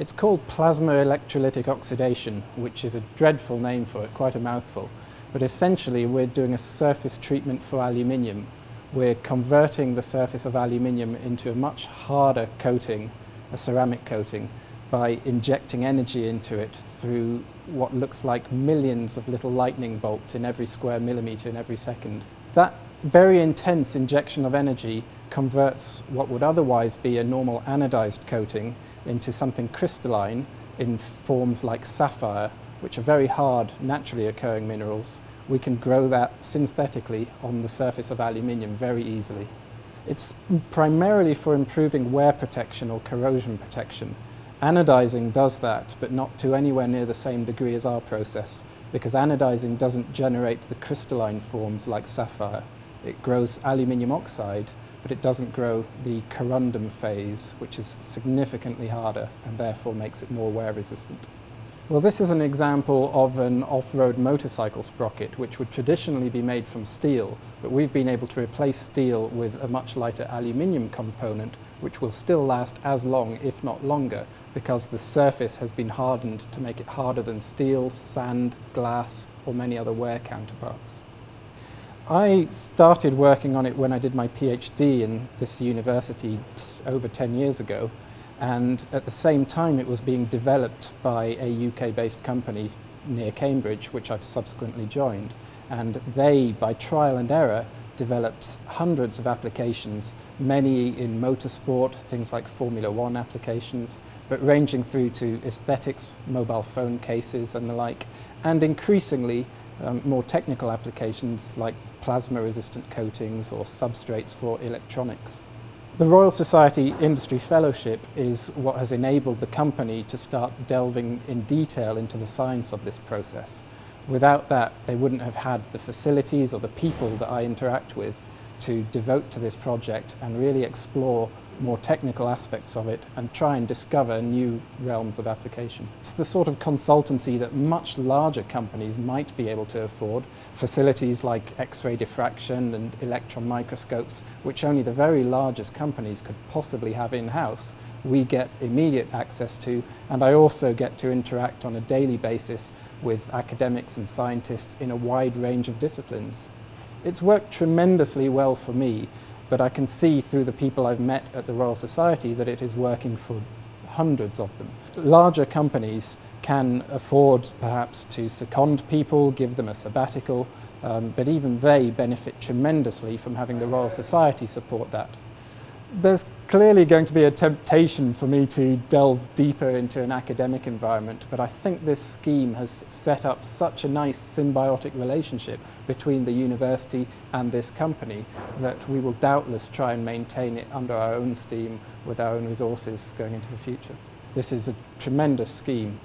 It's called plasma electrolytic oxidation, which is a dreadful name for it, quite a mouthful. But essentially we're doing a surface treatment for aluminium. We're converting the surface of aluminium into a much harder coating, a ceramic coating, by injecting energy into it through what looks like millions of little lightning bolts in every square millimetre in every second. That very intense injection of energy converts what would otherwise be a normal anodized coating into something crystalline in forms like sapphire, which are very hard, naturally occurring minerals. We can grow that synthetically on the surface of aluminium very easily. It's primarily for improving wear protection or corrosion protection. Anodizing does that, but not to anywhere near the same degree as our process, because anodizing doesn't generate the crystalline forms like sapphire. It grows aluminium oxide, but it doesn't grow the corundum phase, which is significantly harder and therefore makes it more wear resistant. Well, this is an example of an off-road motorcycle sprocket, which would traditionally be made from steel, but we've been able to replace steel with a much lighter aluminium component, which will still last as long, if not longer, because the surface has been hardened to make it harder than steel, sand, glass, or many other wear counterparts. I started working on it when I did my PhD in this university over 10 years ago, and at the same time it was being developed by a UK-based company near Cambridge, which I've subsequently joined. And they, by trial and error, developed hundreds of applications, many in motorsport, things like Formula One applications, but ranging through to aesthetics, mobile phone cases and the like, and increasingly more technical applications like plasma-resistant coatings or substrates for electronics. The Royal Society Industry Fellowship is what has enabled the company to start delving in detail into the science of this process. Without that, they wouldn't have had the facilities or the people that I interact with to devote to this project and really explore more technical aspects of it and try and discover new realms of application. It's the sort of consultancy that much larger companies might be able to afford, facilities like X-ray diffraction and electron microscopes, which only the very largest companies could possibly have in-house. We get immediate access to, and I also get to interact on a daily basis with academics and scientists in a wide range of disciplines. It's worked tremendously well for me, but I can see through the people I've met at the Royal Society that it is working for hundreds of them. Larger companies can afford perhaps to second people, give them a sabbatical, but even they benefit tremendously from having the Royal Society support that. There's clearly going to be a temptation for me to delve deeper into an academic environment, but I think this scheme has set up such a nice symbiotic relationship between the university and this company that we will doubtless try and maintain it under our own steam with our own resources going into the future. This is a tremendous scheme.